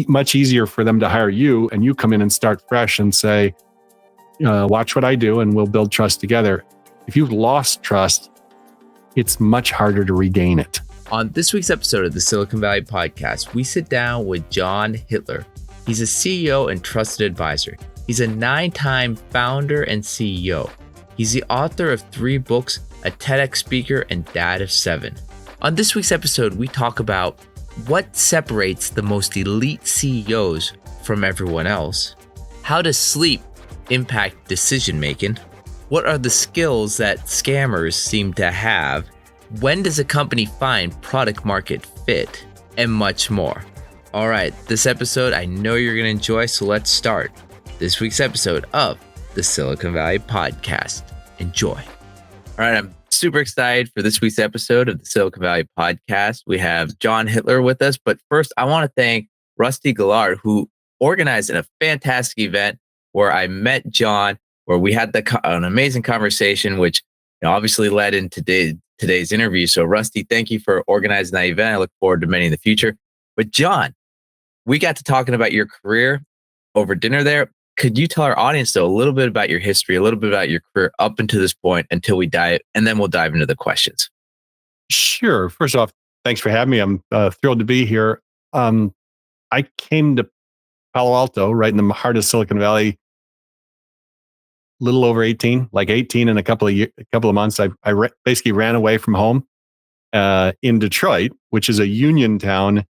much easier for them to hire you, and you come in and start fresh and say, watch what I do and we'll build trust together. If you've lost trust, it's much harder to regain it. On this week's episode of the Silicon Valley Podcast, we sit down with John Hittler. He's a CEO and trusted advisor. He's a 9-time founder and CEO. He's the author of 3 books, a TEDx speaker, and dad of 7. On this week's episode, we talk about what separates the most elite CEOs from everyone else. How does sleep impact decision-making? What are the skills that scammers seem to have? When does a company find product market fit? And much more. All right, this episode I know you're going to enjoy, so let's start this week's episode of the Silicon Valley Podcast. Enjoy. All right, I'm super excited for this week's episode of the Silicon Valley Podcast. We have John Hittler with us, but first I want to thank Rusty Gillard, who organized a fantastic event where I met John, where we had an amazing conversation, which obviously led into today's interview. So Rusty, thank you for organizing that event. I look forward to many in the future. But John, we got to talking about your career over dinner there. Could you tell our audience, though, a little bit about your history, a little bit about your career up until this point until we dive, and then we'll dive into the questions? Sure. First off, thanks for having me. I'm thrilled to be here. I came to Palo Alto, right in the heart of Silicon Valley, little over 18, like 18 in a couple of months. I basically ran away from home in Detroit, which is a union town.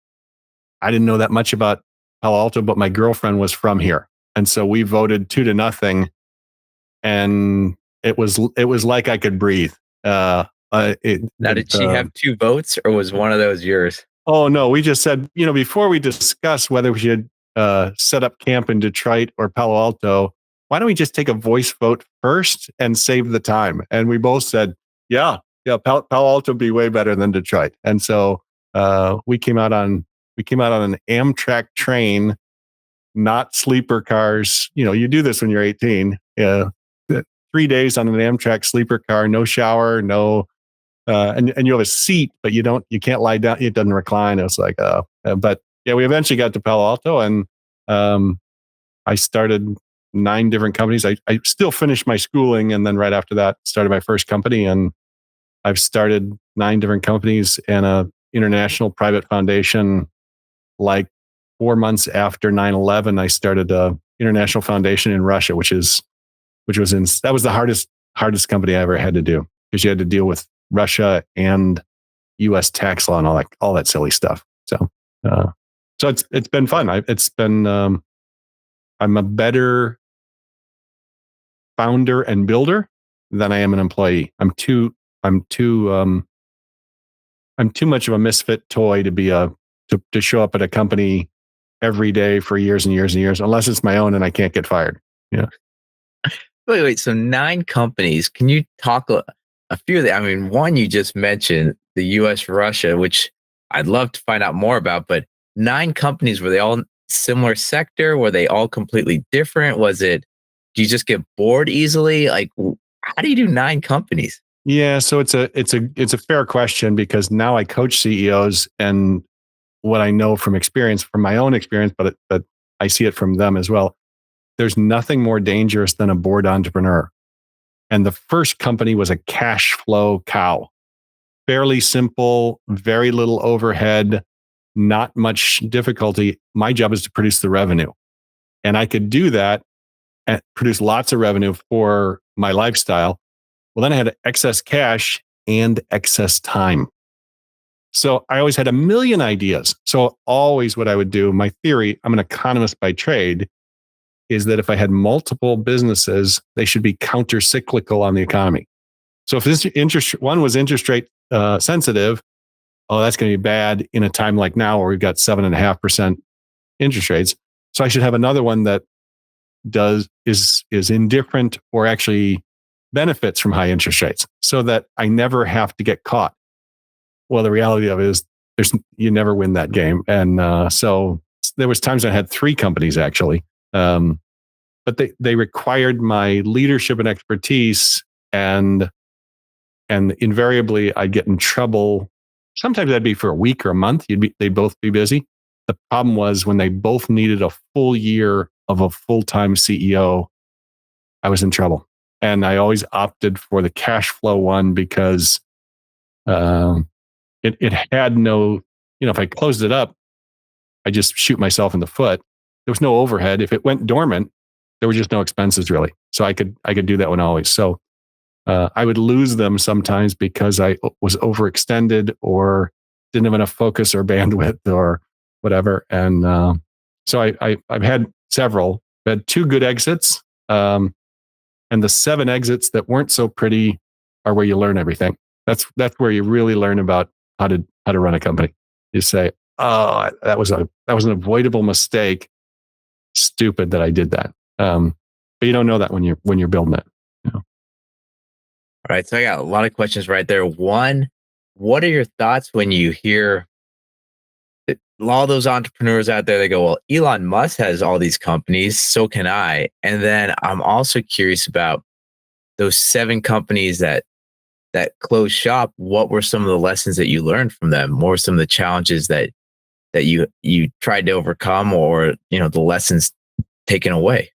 I didn't know that much about Palo Alto, but my girlfriend was from here. And so we voted 2-0. And it was like I could breathe. Now, did she have 2 votes, or was one of those yours? Oh, no. We just said, before we discuss whether we should set up camp in Detroit or Palo Alto, why don't we just take a voice vote first and save the time? And we both said, yeah, Palo Alto would be way better than Detroit. And so we came out on an Amtrak train, not sleeper cars. You do this when you're 18. 3 days on an Amtrak sleeper car, no shower, no, and you have a seat, but you can't lie down. It doesn't recline. It was like, but yeah, we eventually got to Palo Alto, and I started 9 different companies. I still finished my schooling, and then right after that started my first company. And I've started 9 different companies and a international private foundation. Like 4 months after 9/11, I started a international foundation in Russia, that was the hardest company I ever had to do, because you had to deal with Russia and U.S. tax law and all that silly stuff. So it's been fun. I'm a better founder and builder than I am an employee. I'm too much of a misfit toy to be to show up at a company every day for years and years and years, unless it's my own and I can't get fired. Yeah. Wait. So 9 companies. Can you talk a few of them? I mean, one you just mentioned, the U.S. Russia, which I'd love to find out more about. But 9 companies, were they all similar sector? Were they all completely different? Do you just get bored easily? Like, how do you do 9 companies? Yeah, so it's a fair question, because now I coach CEOs, and what I know from my own experience, but I see it from them as well. There's nothing more dangerous than a bored entrepreneur. And the first company was a cash flow cow. Fairly simple, very little overhead, not much difficulty. My job is to produce the revenue. And I could do that and produce lots of revenue for my lifestyle. Well, then I had excess cash and excess time. So I always had a million ideas. So always what I would do, my theory, I'm an economist by trade, is that if I had multiple businesses, they should be counter-cyclical on the economy. So if one was interest rate sensitive, that's going to be bad in a time like now where we've got 7.5% interest rates. So I should have another one that is indifferent or actually benefits from high interest rates, so that I never have to get caught. Well, the reality of it is you never win that game. And so there was times I had 3 companies actually, but they required my leadership and expertise, and invariably I'd get in trouble. Sometimes that'd be for a week or a month. They'd both be busy. The problem was when they both needed a full year of a full-time CEO, I was in trouble. And I always opted for the cash flow one because it had no, if I closed it up, I just shoot myself in the foot. There was no overhead. If it went dormant, there were just no expenses really. So I could do that one always. So I would lose them sometimes because I was overextended or didn't have enough focus or bandwidth or whatever. And so I've had several. I had 2 good exits, and the 7 exits that weren't so pretty are where you learn everything. That's where you really learn about how to run a company. You say, "Oh, that was an avoidable mistake. Stupid that I did that." But you don't know that when you're building it. All right. So I got a lot of questions right there. One, what are your thoughts when you hear all those entrepreneurs out there? They go, well, Elon Musk has all these companies, so can I. And then I'm also curious about those 7 companies that closed shop. What were some of the lessons that you learned from them? What were some of the challenges that you tried to overcome, or the lessons taken away?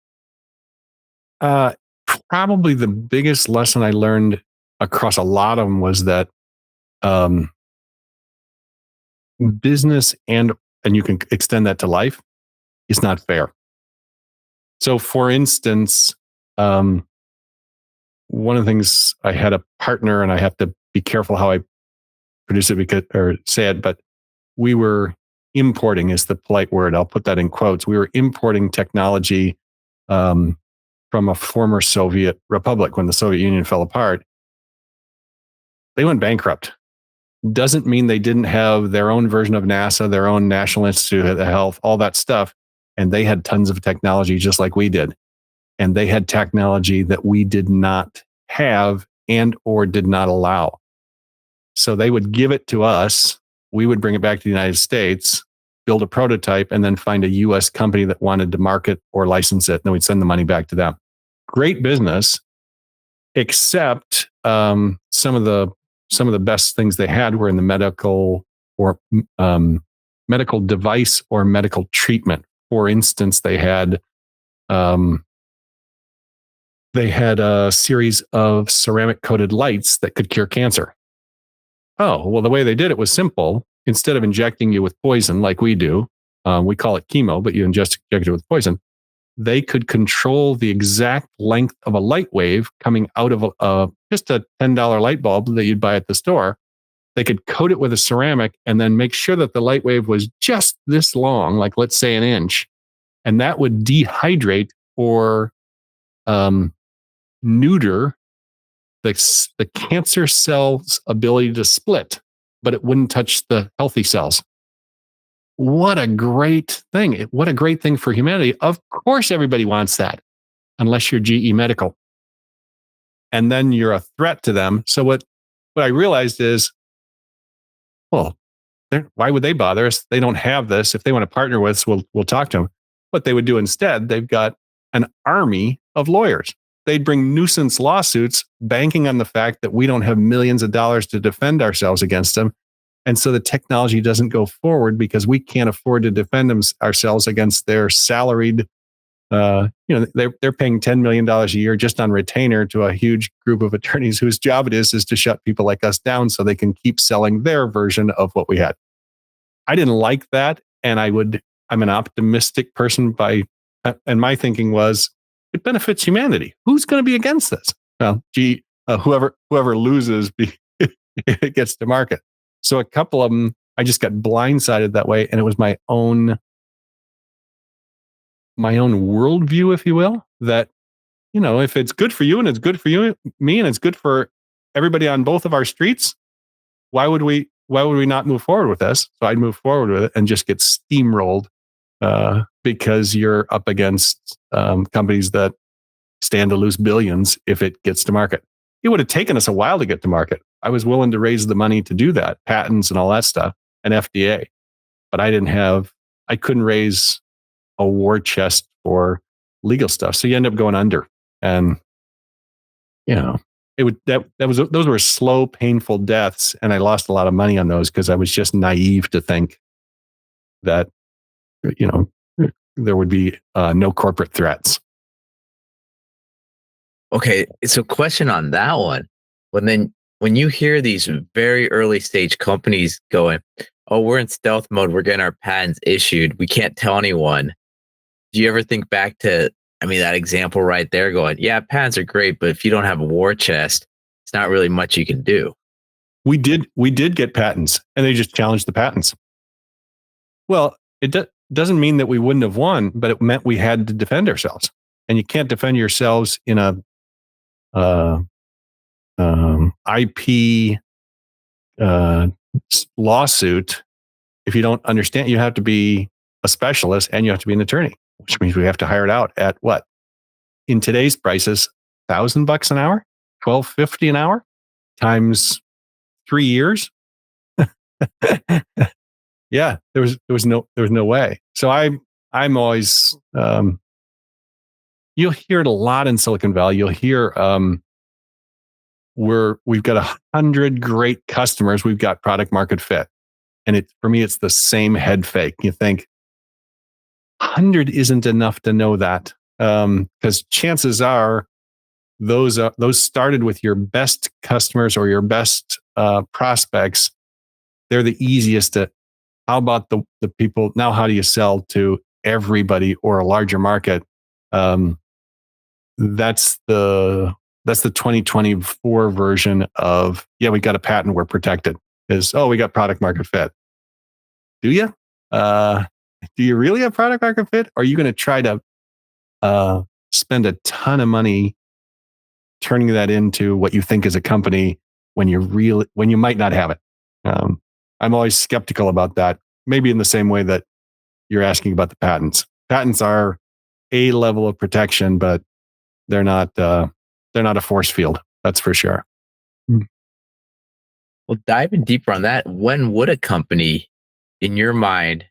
Probably the biggest lesson I learned across a lot of them was that business and you can extend that to life is not fair. So, for instance, one of the things, I had a partner, and I have to be careful how I produce it or say it, but we were importing, is the polite word. I'll put that in quotes. We were importing technology from a former Soviet republic when the Soviet Union fell apart. They went bankrupt. Doesn't mean they didn't have their own version of NASA, their own National Institute of Health, all that stuff. And they had tons of technology just like we did. And they had technology that we did not have and or did not allow. So they would give it to us. We would bring it back to the United States, build a prototype, and then find a US company that wanted to market or license it. And then we'd send the money back to them. Great business, except some of the best things they had were in the medical or medical device or medical treatment. For instance, they had a series of ceramic coated lights that could cure cancer. Oh, well, the way they did it was simple. Instead of injecting you with poison like we do, we call it chemo, but you inject it with poison. They could control the exact length of a light wave coming out of just a $10 light bulb that you'd buy at the store. They could coat it with a ceramic and then make sure that the light wave was just this long, like let's say an inch. And that would dehydrate or neuter the cancer cell's ability to split, but it wouldn't touch the healthy cells. What a great thing. What a great thing for humanity. Of course, everybody wants that, unless you're GE Medical. And then you're a threat to them. So what I realized is, well, why would they bother us? They don't have this. If they want to partner with us, we'll talk to them. What they would do instead, they've got an army of lawyers. They'd bring nuisance lawsuits banking on the fact that we don't have millions of dollars to defend ourselves against them. And so the technology doesn't go forward because we can't afford to defend ourselves against their salaried, they're paying $10 million a year just on retainer to a huge group of attorneys whose job it is to shut people like us down so they can keep selling their version of what we had. I didn't like that. And I'm an optimistic person and my thinking was, it benefits humanity. Who's going to be against this? Well, whoever loses, it gets to market. So a couple of them, I just got blindsided that way. And it was my own worldview, if you will, that, if it's good for you and it's good for me and it's good for everybody on both of our streets, why would we not move forward with this? So I'd move forward with it and just get steamrolled because you're up against companies that stand to lose billions if it gets to market. It would have taken us a while to get to market. I was willing to raise the money to do that, patents and all that stuff, and FDA. But I couldn't raise a war chest for legal stuff. So you end up going under. And, those were slow, painful deaths. And I lost a lot of money on those because I was just naive to think that there would be no corporate threats. Okay, so question on that one. When you hear these very early stage companies going, "Oh, we're in stealth mode. We're getting our patents issued. We can't tell anyone." Do you ever think back to, that example right there, going, "Yeah, patents are great, but if you don't have a war chest, it's not really much you can do." We did get patents, and they just challenged the patents. Well, it doesn't mean that we wouldn't have won, but it meant we had to defend ourselves, and you can't defend yourselves in a IP lawsuit if you don't understand. You have to be a specialist and you have to be an attorney, which means we have to hire it out at what in today's prices, $1,000 an hour, $1,250 an hour times 3 years. Yeah, there was no way. So I'm always you'll hear it a lot in Silicon Valley. You'll hear we've got 100 great customers. We've got product market fit. And for me, it's the same head fake. You think 100 isn't enough to know that. Because chances are those started with your best customers or your best prospects. They're the easiest to, how about the people? Now, how do you sell to everybody or a larger market? That's the 2024 version of, yeah, we got a patent, we're protected. We got product market fit. Do you? Do you really have product market fit? Or are you going to try to spend a ton of money turning that into what you think is a company when you might not have it? I'm always skeptical about that. Maybe in the same way that you're asking about the patents. Patents are a level of protection, but they're not a force field. That's for sure. Well, diving deeper on that, when would a company, in your mind,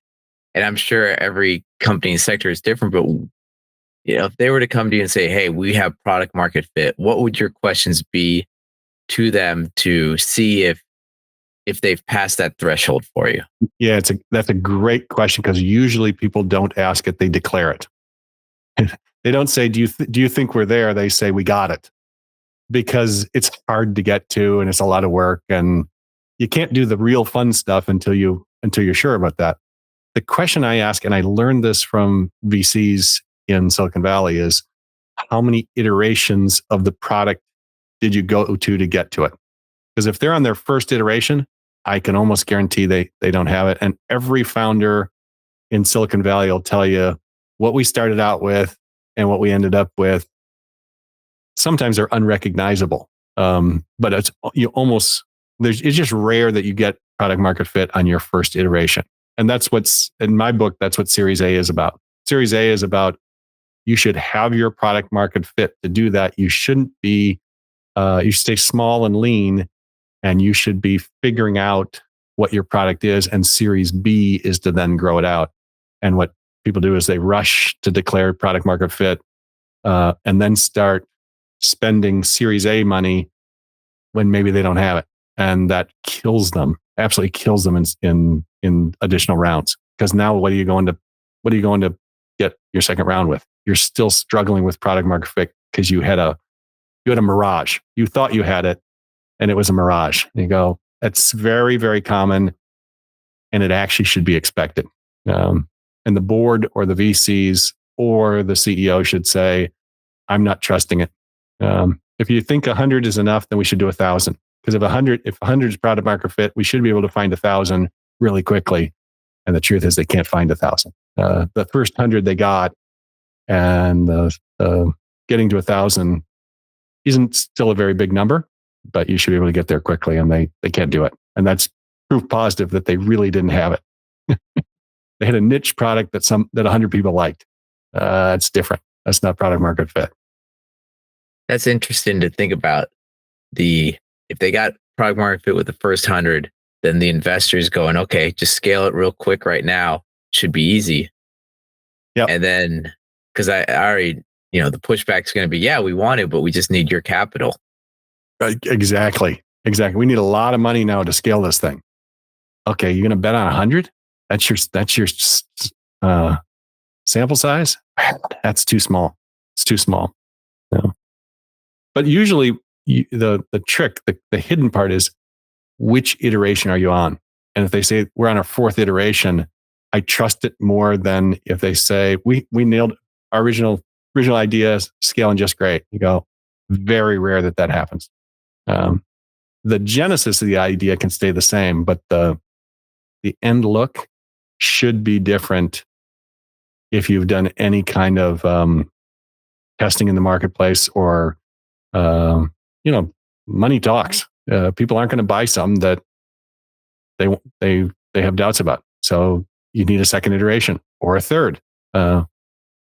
and I'm sure every company and sector is different, but if they were to come to you and say, "Hey, we have product market fit," what would your questions be to them to see if they've passed that threshold for you? Yeah, that's a great question, because usually people don't ask it; they declare it. They don't say, "Do you think we're there?" They say, "We got it," because it's hard to get to and it's a lot of work, and you can't do the real fun stuff until you're sure about that. The question I ask, and I learned this from VCs in Silicon Valley, is how many iterations of the product did you go to get to it? Because if they're on their first iteration, I can almost guarantee they don't have it. And every founder in Silicon Valley will tell you what we started out with and what we ended up with. Sometimes they're unrecognizable, but it's just rare that you get product market fit on your first iteration. And that's what's in my book. That's what Series A is about. Series A is about, you should have your product market fit. To do that, you shouldn't be, you should stay small and lean, and you should be figuring out what your product is. And Series B is to then grow it out. And what people do is they rush to declare product market fit, and then start spending Series A money when maybe they don't have it. And that kills them, absolutely kills them in additional rounds. Because now what are you going to get your second round with? You're still struggling with product market fit because you had a mirage. You thought you had it, and it was a mirage. And you go, that's very, very common, and it actually should be expected. And the board or the VCs or the CEO should say, I'm not trusting it. If you think 100 is enough, then we should do 1,000. Because if 100 is product market fit, we should be able to find 1,000 really quickly. And the truth is, they can't find 1,000. The first 100 they got, and getting to 1,000 isn't still a very big number, but you should be able to get there quickly, and they can't do it. And that's proof positive that they really didn't have it. They had a niche product that 100 people liked. It's different. That's not product market fit. That's interesting to think about. If they got product market fit with the first 100, then the investors going, okay, just scale it real quick right now. Should be easy. Yeah. And then, because I already, the pushback is going to be, yeah, we want it, but we just need your capital. Exactly. We need a lot of money now to scale this thing. Okay, you're going to bet on 100? That's your Sample size, that's too small. It's too small. No. But usually the trick, the hidden part is which iteration are you on? And if they say we're on our fourth iteration, I trust it more than if they say we nailed our original idea, scaling just great. You go, very rare that happens. The genesis of the idea can stay the same, but the end look should be different if you've done any kind of testing in the marketplace or money talks. People aren't going to buy some that they have doubts about. So you need a second iteration or a third. You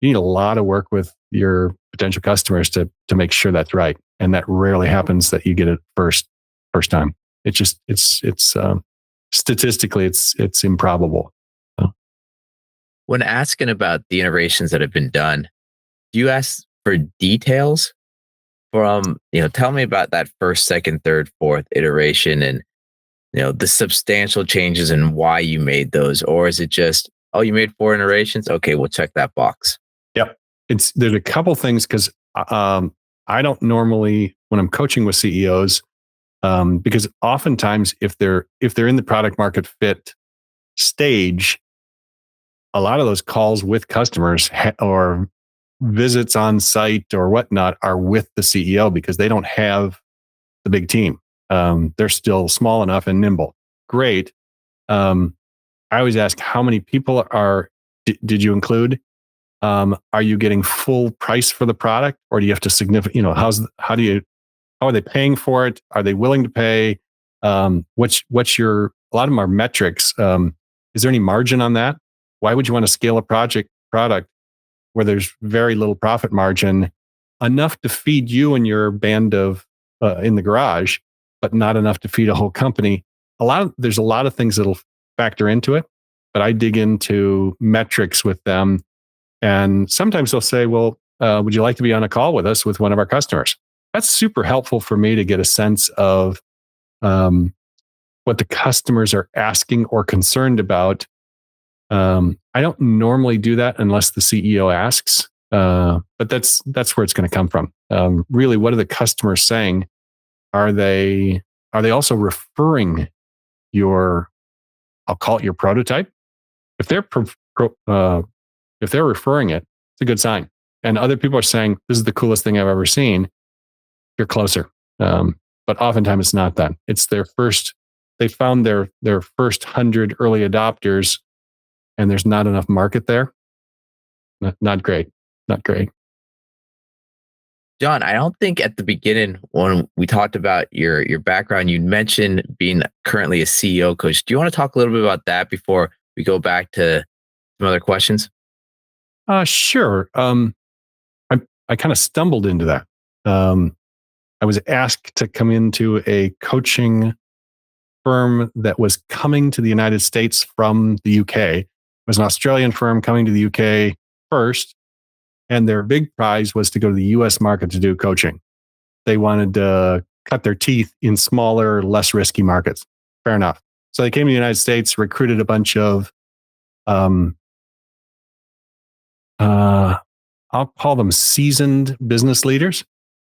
need a lot of work with your potential customers to make sure that's right, and that rarely happens that you get it first time. It's just it's statistically it's improbable. When asking about the innovations that have been done, do you ask for details from, tell me about that first, second, third, fourth iteration and, the substantial changes and why you made those? Or is it just, oh, you made 4 iterations? Okay, we'll check that box. Yep. There's a couple things because I don't normally, when I'm coaching with CEOs, because oftentimes if they're in the product market fit stage, a lot of those calls with customers or visits on site or whatnot are with the CEO because they don't have the big team. They're still small enough and nimble. Great. I always ask, how many people did you include? Are you getting full price for the product, or do you have to how are they paying for it? Are they willing to pay? What's a lot of them are metrics. Is there any margin on that? Why would you want to scale a product where there's very little profit margin, enough to feed you and your band of in the garage, but not enough to feed a whole company? There's a lot of things that'll factor into it, but I dig into metrics with them. And sometimes they'll say, well, would you like to be on a call with us with one of our customers? That's super helpful for me to get a sense of what the customers are asking or concerned about. I don't normally do that unless the CEO asks, but that's where it's going to come from. Really, what are the customers saying? Are they also referring I'll call it your prototype? If they're referring it, it's a good sign. And other people are saying, this is the coolest thing I've ever seen, you're closer. But oftentimes it's not that. It's they found their first 100 early adopters, and there's not enough market there. Not great. Not great. John, I don't think at the beginning when we talked about your background, you mentioned being currently a CEO coach. Do you want to talk a little bit about that before we go back to some other questions? Sure. I kind of stumbled into that. I was asked to come into a coaching firm that was coming to the United States from the UK. It was an Australian firm coming to the UK first, and their big prize was to go to the US market to do coaching. They wanted to cut their teeth in smaller, less risky markets. Fair enough. So they came to the United States, recruited a bunch of, I'll call them seasoned business leaders,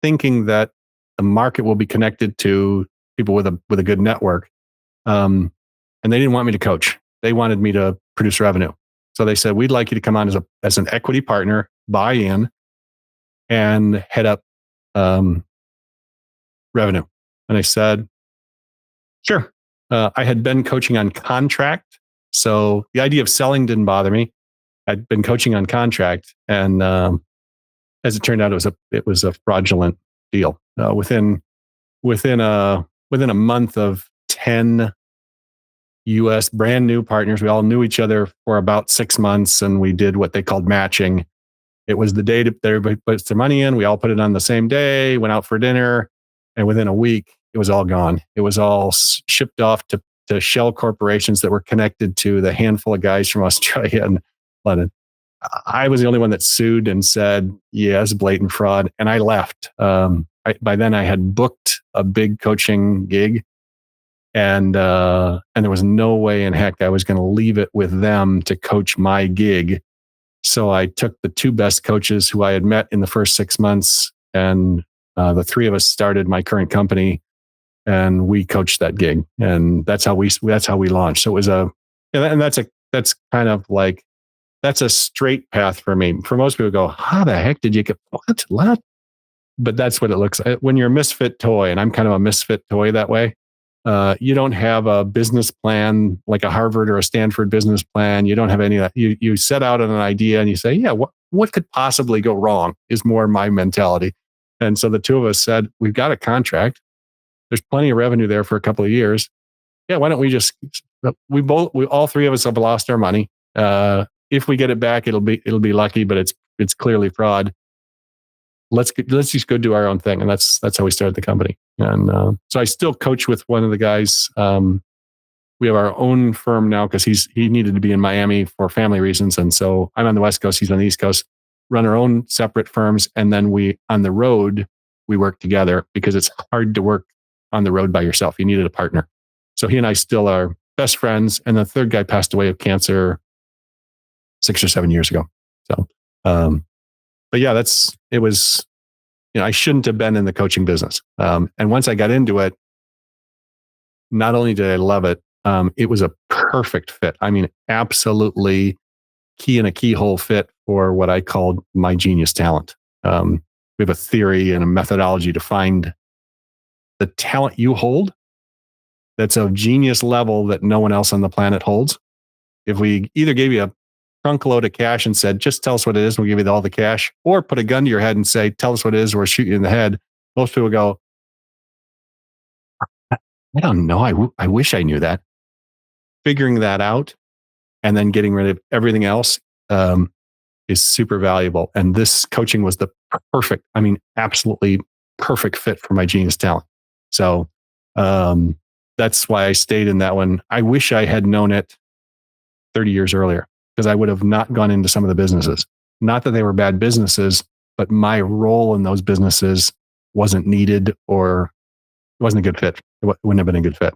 thinking that the market will be connected to people with a good network. And they didn't want me to coach. They wanted me to produce revenue. So they said, we'd like you to come on as an equity partner, buy in, and head up revenue. And I said, sure. I had been coaching on contract. So the idea of selling didn't bother me. I'd been coaching on contract. And as it turned out, it was a fraudulent deal. Within a month of 10 US brand new partners, we all knew each other for about 6 months, and we did what they called matching. It was the day that everybody puts their money in. We all put it on the same day, went out for dinner, and within a week, it was all gone. It was all shipped off to shell corporations that were connected to the handful of guys from Australia and London. I was the only one that sued and said, yes, blatant fraud. And I left. By then I had booked a big coaching gig, And there was no way in heck I was going to leave it with them to coach my gig. So I took the two best coaches who I had met in the first 6 months, and the three of us started my current company, and we coached that gig, and that's how we launched. So it was that's kind of like, that's a straight path for me. For most people, go, how the heck did you get what? But that's what it looks like when you're a misfit toy, and I'm kind of a misfit toy that way. You don't have a business plan like a Harvard or a Stanford business plan. You don't have any of that. You set out on an idea and you say, yeah, what could possibly go wrong is more my mentality. And so the two of us said, we've got a contract. There's plenty of revenue there for a couple of years. Yeah, why don't we just, we all three of us have lost our money. If we get it back, it'll be lucky, but it's clearly fraud. Let's just go do our own thing. And that's how we started the company. And so I still coach with one of the guys. We have our own firm now because he needed to be in Miami for family reasons. And so I'm on the West Coast, he's on the East Coast, run our own separate firms. And then on the road, we work together because it's hard to work on the road by yourself. You needed a partner. So he and I still are best friends. And the third guy passed away of cancer 6 or 7 years ago. So, but yeah, it was, I shouldn't have been in the coaching business. And once I got into it, not only did I love it, it was a perfect fit. I mean, absolutely key in a keyhole fit for what I called my genius talent. We have a theory and a methodology to find the talent you hold that's of genius level that no one else on the planet holds. If we either gave you a trunk load of cash and said, just tell us what it is, we'll give you all the cash, or put a gun to your head and say, tell us what it is, or we'll shoot you in the head, most people go, I don't know. I wish I knew that. Figuring that out and then getting rid of everything else is super valuable. And this coaching was the absolutely perfect fit for my genius talent. So that's why I stayed in that one. I wish I had known it 30 years earlier, because I would have not gone into some of the businesses. Not that they were bad businesses, but my role in those businesses wasn't needed, or it wasn't a good fit. It wouldn't have been a good fit.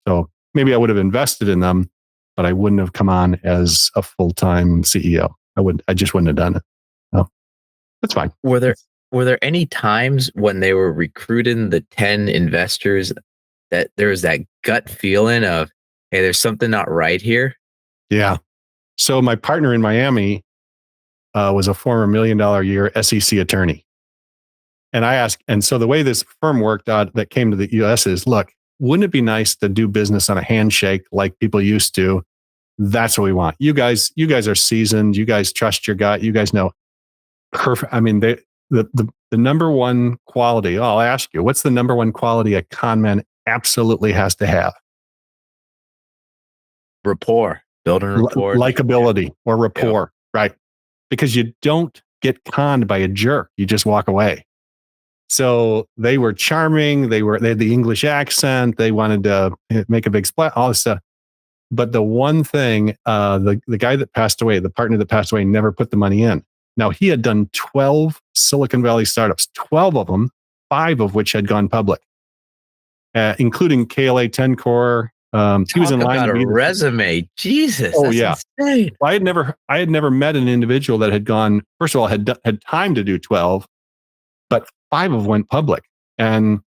So maybe I would have invested in them, but I wouldn't have come on as a full-time CEO. I just wouldn't have done it. No, that's fine. Were there any times when they were recruiting the 10 investors that there was that gut feeling of, hey, there's something not right here? Yeah. So my partner in Miami was a former $1 million a year SEC attorney. And I asked, and so the way this firm worked out that came to the US is, look, wouldn't it be nice to do business on a handshake like people used to? That's what we want. You guys are seasoned. You guys trust your gut. You guys know. Perfect. I mean, the number one quality, I'll ask you, what's the number one quality a con man absolutely has to have? Rapport. Building rapport. Likability or rapport, right? Because you don't get conned by a jerk. You just walk away. So they were charming. They had the English accent. They wanted to make a big splash, all this stuff. But the one thing, the guy that passed away, the partner that passed away, never put the money in. Now, he had done 12 Silicon Valley startups, 12 of them, 5 of which had gone public, including KLA 10 Core. He was in line to be a resume. Jesus. Oh, that's yeah. Insane. Well, I had never met an individual that had gone, first of all, had time to do 12, but 5 of them went public. And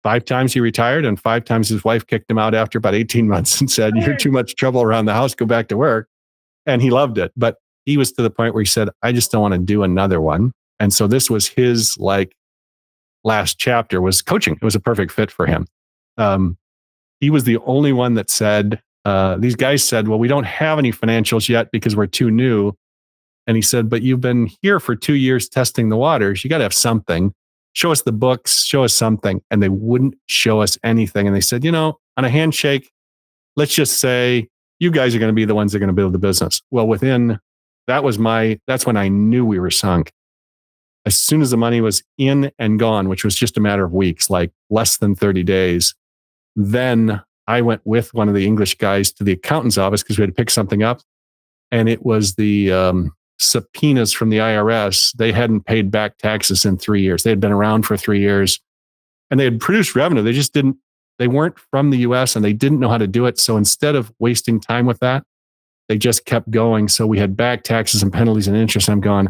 5 times he retired, and 5 times his wife kicked him out after about 18 months and said, you're too much trouble around the house, go back to work. And he loved it. But he was to the point where he said, I just don't want to do another one. And so this was his last chapter was coaching. It was a perfect fit for him. He was the only one that said, these guys said, well, we don't have any financials yet because we're too new. And he said, but you've been here for 2 years testing the waters. You got to have something. Show us the books, show us something. And they wouldn't show us anything. And they said, on a handshake, let's just say you guys are going to be the ones that are going to build the business. Well, that's when I knew we were sunk. As soon as the money was in and gone, which was just a matter of weeks, like less than 30 days, then I went with one of the English guys to the accountant's office because we had to pick something up. And it was the subpoenas from the IRS. They hadn't paid back taxes in 3 years. They had been around for 3 years and they had produced revenue. They just didn't they weren't from the US and they didn't know how to do it. So instead of wasting time with that, they just kept going. So we had back taxes and penalties and interest. And I'm going,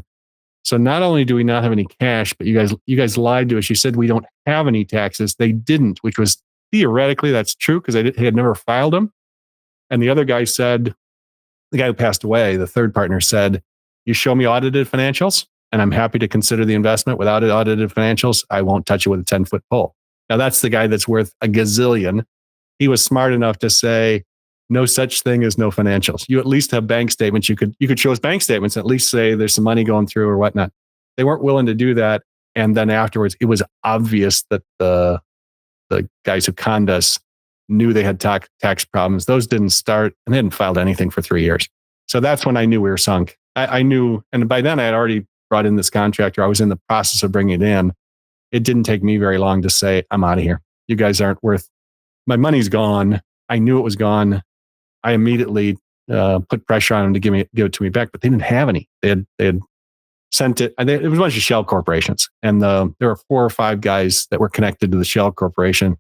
so not only do we not have any cash, but you guys lied to us. You said we don't have any taxes. They didn't, which was theoretically that's true because they had never filed them. And the other guy said, the guy who passed away, the third partner said, you show me audited financials and I'm happy to consider the investment. Without audited financials, I won't touch it with a 10-foot pole. Now that's the guy that's worth a gazillion. He was smart enough to say, no such thing as no financials. You at least have bank statements. You could show us bank statements and at least say there's some money going through or whatnot. They weren't willing to do that. And then afterwards, it was obvious that the guys who conned us knew they had tax problems. Those didn't start and they hadn't filed anything for 3 years. So that's when I knew we were sunk. I knew, and by then I had already brought in this contractor. I was in the process of bringing it in. It didn't take me very long to say, I'm out of here. You guys aren't worth, my money's gone. I knew it was gone. I immediately put pressure on them to give it to me back, but they didn't have any. They had sent it. It was a bunch of shell corporations, and there were 4 or 5 guys that were connected to the shell corporation,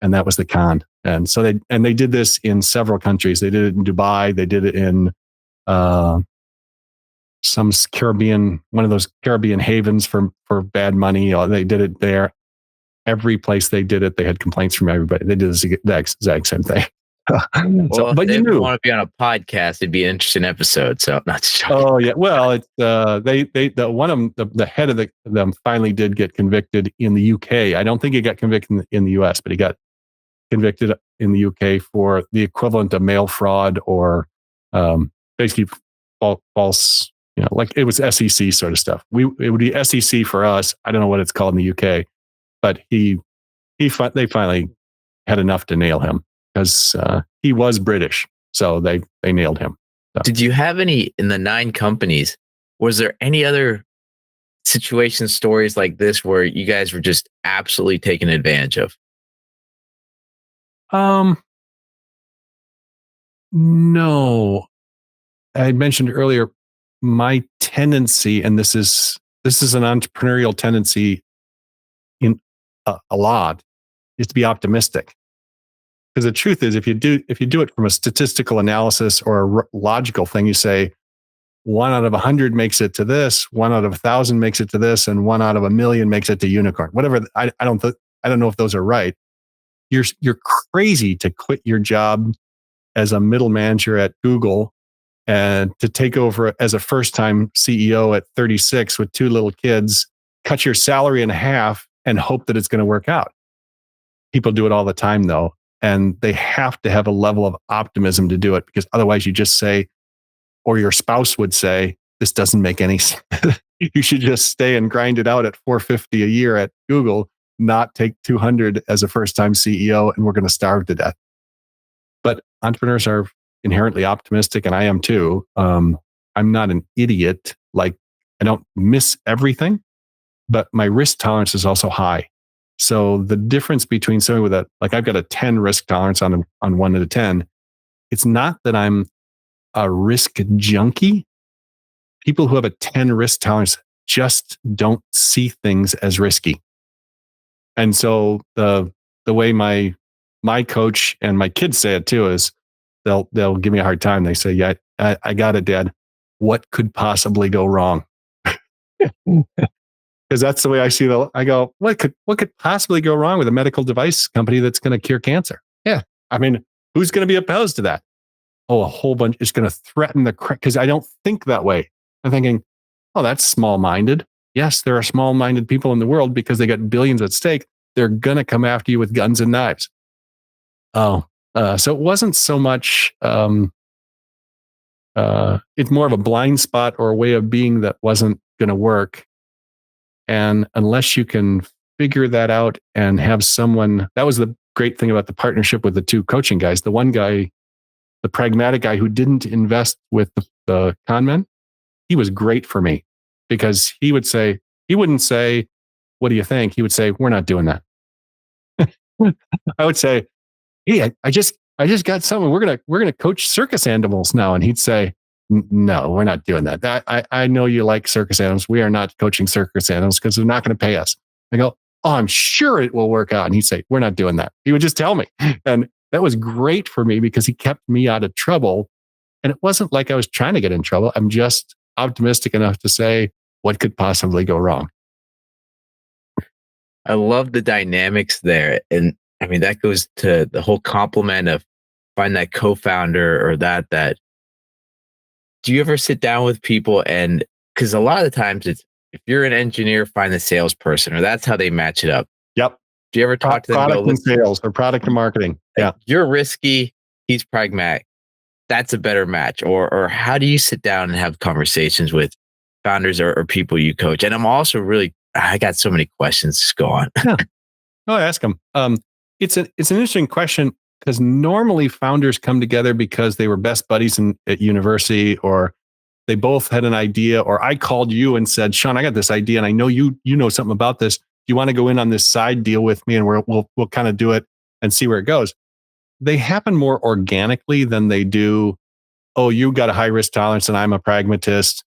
and that was the con. And so they did this in several countries. They did it in Dubai. They did it in some Caribbean, one of those Caribbean havens for bad money. They did it there. Every place they did it, they had complaints from everybody. They did the exact same thing. Well, but you knew, want to be on a podcast, it'd be an interesting episode. So not joking. Oh yeah, well, it's one of them, the head of them finally did get convicted in the UK. I don't think he got convicted in the US, but he got convicted in the UK for the equivalent of mail fraud or basically false. Like it was SEC sort of stuff. It would be SEC for us. I don't know what it's called in the UK, but they finally had enough to nail him. Because he was British, so they nailed him. So. Did you have any in the 9 companies? Was there any other situation stories like this where you guys were just absolutely taken advantage of? No. I mentioned earlier my tendency, and this is an entrepreneurial tendency in a lot, is to be optimistic. Because the truth is, if you do it from a statistical analysis or a logical thing, you say 1 out of 100 makes it to this, 1 out of 1,000 makes it to this, and 1 out of 1,000,000 makes it to unicorn. Whatever. I don't know if those are right. You're crazy to quit your job as a middle manager at Google and to take over as a first-time CEO at 36 with 2 little kids, cut your salary in half, and hope that it's going to work out. People do it all the time, though. And they have to have a level of optimism to do it, because otherwise you just say, or your spouse would say, this doesn't make any sense. You should just stay and grind it out at $450 a year at Google, not take 200 as a first-time CEO, and we're going to starve to death. But entrepreneurs are inherently optimistic, and I am too. I'm not an idiot. Like, I don't miss everything, but my risk tolerance is also high. So the difference between someone with I've got a 10 risk tolerance on 1 to 10. It's not that I'm a risk junkie. People who have a 10 risk tolerance just don't see things as risky. And so the way my coach and my kids say it too is they'll give me a hard time. They say, yeah, I got it, Dad. What could possibly go wrong? Because that's the way I see it. I go, what could possibly go wrong with a medical device company that's going to cure cancer? Yeah. I mean, who's going to be opposed to that? Oh, a whole bunch is going to threaten because I don't think that way. I'm thinking, oh, that's small-minded. Yes, there are small-minded people in the world because they got billions at stake. They're going to come after you with guns and knives. So it wasn't so much, it's more of a blind spot or a way of being that wasn't going to work. And unless you can figure that out and have someone, that was the great thing about the partnership with the 2 coaching guys. The one guy, the pragmatic guy who didn't invest with the con men, he was great for me because he wouldn't say, what do you think? He would say, we're not doing that. I would say, hey, I just got something. We're gonna coach circus animals now. And he'd say, no, we're not doing that. I know you like circus animals. We are not coaching circus animals because they're not going to pay us. I go, oh, I'm sure it will work out. And he'd say, we're not doing that. He would just tell me. And that was great for me because he kept me out of trouble. And it wasn't like I was trying to get in trouble. I'm just optimistic enough to say, what could possibly go wrong? I love the dynamics there. And I mean, that goes to the whole complement of find that co-founder or that. Do you ever sit down with people and because a lot of the times it's if you're an engineer, find the salesperson, or that's how they match it up. Yep. Do you ever talk to them? Product and sales or product and marketing. Yeah. You're risky. He's pragmatic. That's a better match. Or how do you sit down and have conversations with founders or people you coach? And I'm also I got so many questions. Just go on. Yeah. Oh, ask them. It's an interesting question because normally founders come together because they were best buddies at university, or they both had an idea, or I called you and said, Sean, I got this idea and I know you know something about this. Do you want to go in on this side deal with me? And we'll kind of do it and see where it goes. They happen more organically than they do, oh, you got a high risk tolerance and I'm a pragmatist.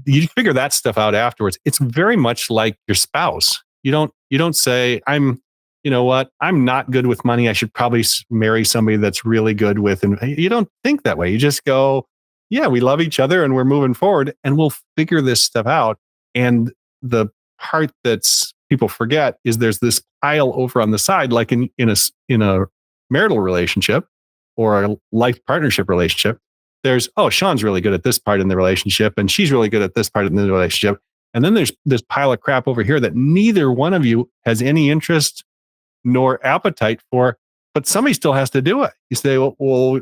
You figure that stuff out afterwards. It's very much like your spouse. You don't say, you know what, I'm not good with money. I should probably marry somebody that's really good with, and you don't think that way. You just go, yeah, we love each other and we're moving forward and we'll figure this stuff out. And the part that's people forget is there's this pile over on the side, like in a marital relationship or a life partnership relationship. There's, oh, Sean's really good at this part in the relationship and she's really good at this part in the relationship. And then there's this pile of crap over here that neither one of you has any interest nor appetite for, but somebody still has to do it. You say, well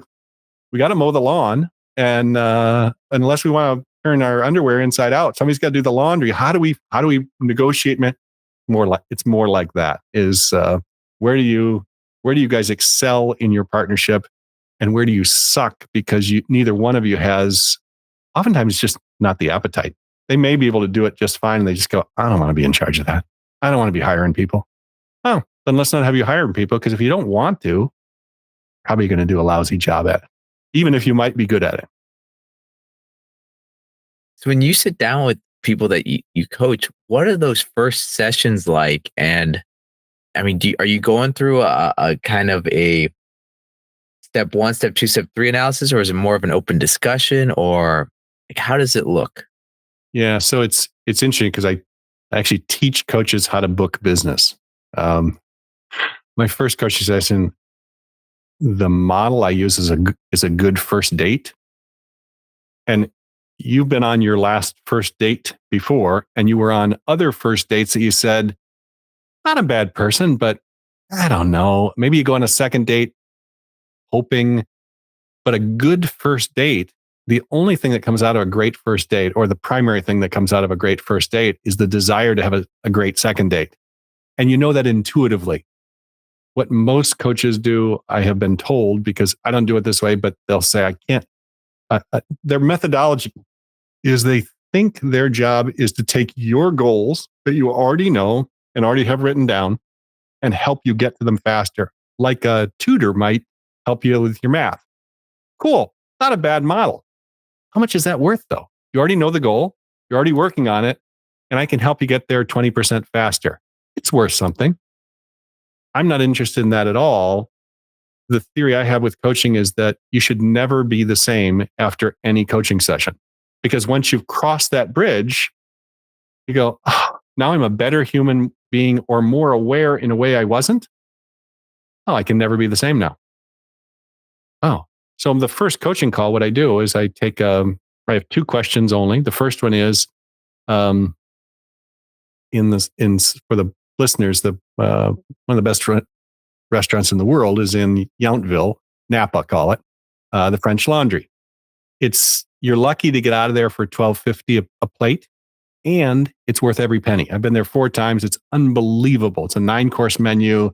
we got to mow the lawn. And unless we want to turn our underwear inside out, somebody's got to do the laundry. How do we negotiate? It's more like that. Is where do you guys excel in your partnership, and where do you suck because neither one of you has? Oftentimes, just not the appetite. They may be able to do it just fine, and they just go, I don't want to be in charge of that. I don't want to be hiring people. Oh, then let's not have you hiring people, because if you don't want to, probably going to do a lousy job at it, even if you might be good at it. So when you sit down with people that you coach, what are those first sessions like? And I mean, are you going through a kind of a step 1, step 2, step 3 analysis, or is it more of an open discussion, or like, how does it look? Yeah, so it's interesting because I actually teach coaches how to book business. My first coaching session, the model I use is a good first date. And you've been on your last first date before, and you were on other first dates that you said, not a bad person, but I don't know. Maybe you go on a second date hoping, but a good first date, the only thing that comes out of a great first date, or the primary thing that comes out of a great first date, is the desire to have a great second date. And you know that intuitively. What most coaches do, I have been told, because I don't do it this way, but they'll say, I can't. Their methodology is they think their job is to take your goals that you already know and already have written down and help you get to them faster, like a tutor might help you with your math. Cool. Not a bad model. How much is that worth, though? You already know the goal. You're already working on it. And I can help you get there 20% faster. It's worth something. I'm not interested in that at all. The theory I have with coaching is that you should never be the same after any coaching session. Because once you've crossed that bridge, you go, oh, now I'm a better human being or more aware in a way I wasn't. Oh, I can never be the same now. Oh, so the first coaching call, what I do is I have 2 questions only. The first one is, for the listeners, one of the best restaurants in the world is in Yountville, Napa, call it, the French Laundry. You're lucky to get out of there for $12.50 a plate, and it's worth every penny. I've been there 4 times. It's unbelievable. It's a 9-course menu.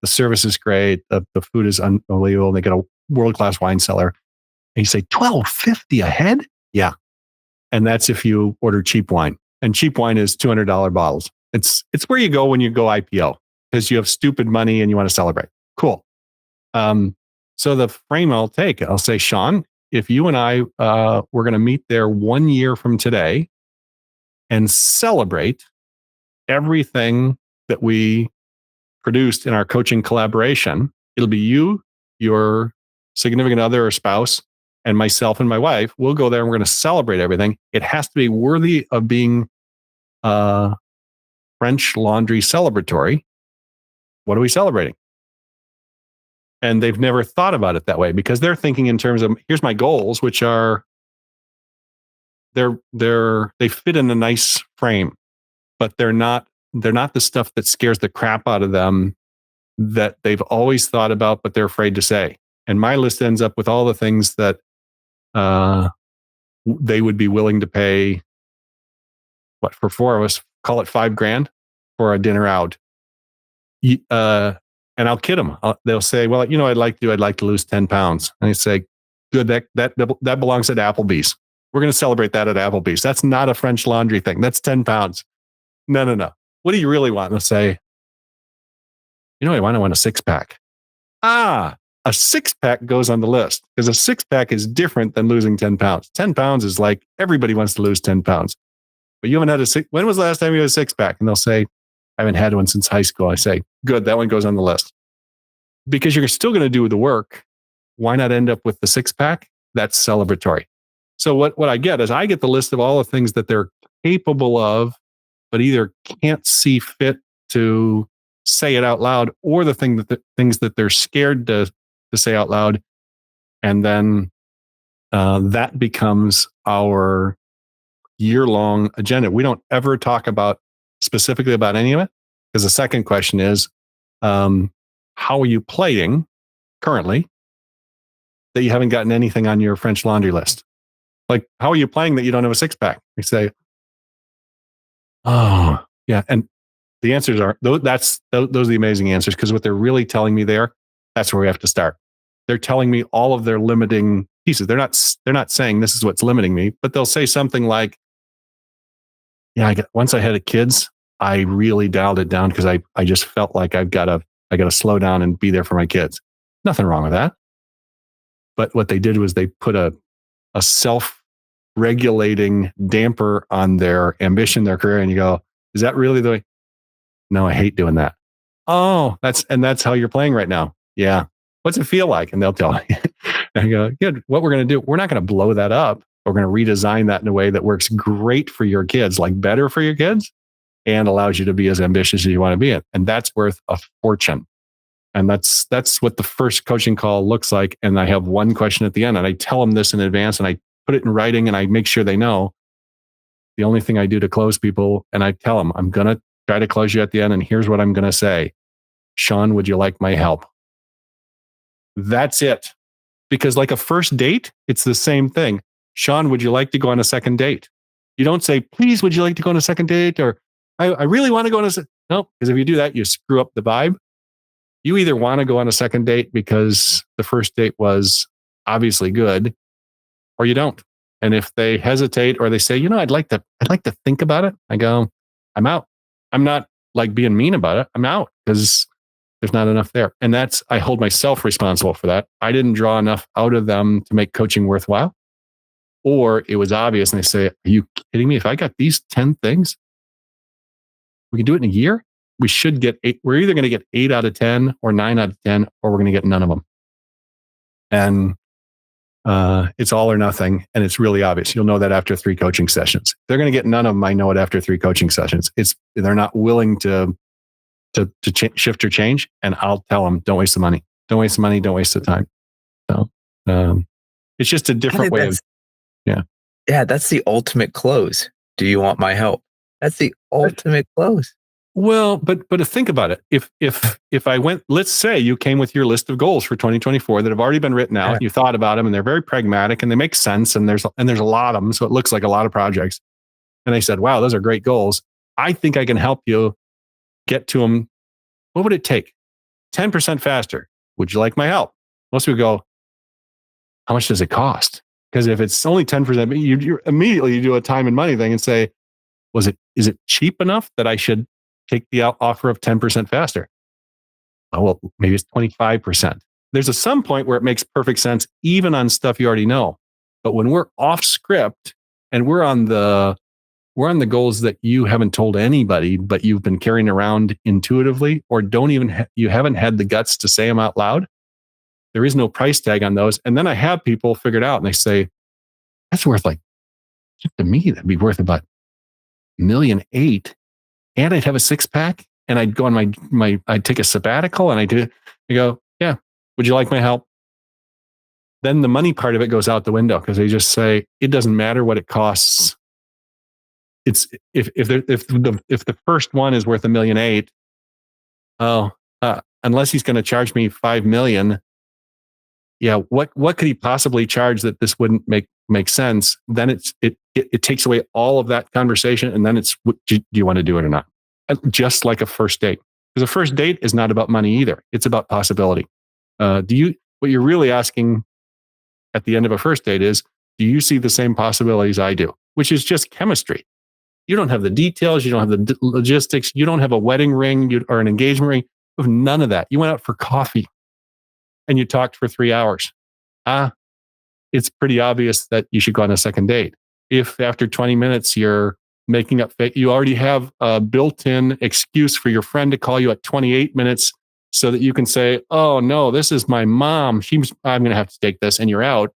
The service is great. The food is unbelievable. They got a world-class wine cellar. And you say, $12.50 a head? Yeah. And that's if you order cheap wine. And cheap wine is $200 bottles. It's where you go when you go IPO, because you have stupid money and you want to celebrate. Cool. So the frame I'll say, Sean, if you and I were going to meet there 1 year from today and celebrate everything that we produced in our coaching collaboration. It'll be you, your significant other or spouse, and myself and my wife. We'll go there and we're going to celebrate everything. It has to be worthy of being French Laundry celebratory. What are we celebrating? And they've never thought about it that way because they're thinking in terms of, here's my goals, which are they fit in a nice frame, but they're not the stuff that scares the crap out of them that they've always thought about, but they're afraid to say. And my list ends up with all the things that they would be willing to pay, for 4 of us, call it $5,000 for a dinner out. And I'll kid them. They'll say, well, I'd like to lose 10 pounds. And I say, good, that belongs at Applebee's. We're going to celebrate that at Applebee's. That's not a French Laundry thing. That's 10 pounds. No. What do you really want? And they'll say, I want a 6-pack. A 6-pack goes on the list because a 6-pack is different than losing 10 pounds. 10 pounds is like everybody wants to lose 10 pounds. But you haven't had a 6. When was the last time you had a 6-pack? And they'll say, I haven't had one since high school. I say, good, that one goes on the list. Because you're still going to do the work. Why not end up with the 6-pack? That's celebratory. So what I get is I get the list of all the things that they're capable of, but either can't see fit to say it out loud, or the things that they're scared to say out loud. And then that becomes our year-long agenda. We don't ever talk specifically about any of it, because the second question is, how are you playing currently that you haven't gotten anything on your French Laundry list? Like, how are you playing that you don't have a 6-pack? You say, oh, yeah. And the answers are, those are the amazing answers, because what they're really telling me there, that's where we have to start. They're telling me all of their limiting pieces. They're not saying this is what's limiting me, but they'll say something like, yeah, once I had kids, I really dialed it down because I just felt like I got to slow down and be there for my kids. Nothing wrong with that. But what they did was they put a self-regulating damper on their ambition, their career. And you go, is that really the way? No, I hate doing that. Oh, that's how you're playing right now. Yeah. What's it feel like? And they'll tell me. And I go, good. What we're going to do, we're not going to blow that up. We're going to redesign that in a way that works great for your kids, like better for your kids, and allows you to be as ambitious as you want to be. And that's worth a fortune. And that's what the first coaching call looks like. And I have one question at the end, and I tell them this in advance, and I put it in writing, and I make sure they know the only thing I do to close people. And I tell them, I'm going to try to close you at the end. And here's what I'm going to say. Sean, would you like my help? That's it. Because like a first date, it's the same thing. Sean, would you like to go on a second date? You don't say, please, would you like to go on a second date? Or I really want to go on no, because if you do that, you screw up the vibe. You either want to go on a second date because the first date was obviously good, or you don't. And if they hesitate or they say, I'd like to think about it, I go, I'm out. I'm not like being mean about it. I'm out because there's not enough there. And I hold myself responsible for that. I didn't draw enough out of them to make coaching worthwhile. Or it was obvious and they say, are you kidding me? If I got these 10 things, we can do it in a year. We should get 8. We're either going to get 8 out of 10 or 9 out of 10, or we're going to get none of them. And it's all or nothing. And it's really obvious. You'll know that after 3 coaching sessions. They're going to get none of them. I know it after 3 coaching sessions. They're not willing to shift or change. And I'll tell them, don't waste the money. Don't waste the money. Don't waste the time. So it's just a different way of, yeah. Yeah, that's the ultimate close. Do you want my help? That's the ultimate close. Well, but think about it. If I went, let's say you came with your list of goals for 2024 that have already been written out, you thought about them, and they're very pragmatic and they make sense, and there's a lot of them, so it looks like a lot of projects. And I said, wow, those are great goals. I think I can help you get to them. What would it take? 10% faster. Would you like my help? Most people go, how much does it cost? Because if it's only 10%, you immediately do a time and money thing and say, is it cheap enough that I should take the offer of 10% faster? Oh, well, maybe it's 25%. There's some point where it makes perfect sense, even on stuff you already know. But when we're off script and we're on the we're on the goals that you haven't told anybody, but you've been carrying around intuitively, or don't even you haven't had the guts to say them out loud. There is no price tag on those. And then I have people figured out and they say, that's worth like, to me, that'd be worth about $1.8 million. And I'd have a 6-pack and I'd go on I'd take a sabbatical and I go, yeah, would you like my help? Then the money part of it goes out the window because they just say, it doesn't matter what it costs. It's if the first one is worth $1.8 million, unless he's going to charge me $5 million, yeah, what could he possibly charge that this wouldn't make sense? Then it takes away all of that conversation, and then it's, do you want to do it or not? Just like a first date, because a first date is not about money either. It's about possibility. What you're really asking at the end of a first date is, do you see the same possibilities I do? Which is just chemistry. You don't have the details. You don't have the logistics. You don't have a wedding ring or an engagement ring. You have none of that. You went out for coffee and you talked for 3 hours. It's pretty obvious that you should go on a second date. If after 20 minutes you're making up, you already have a built-in excuse for your friend to call you at 28 minutes so that you can say, oh no, this is my mom. I'm going to have to take this, and you're out.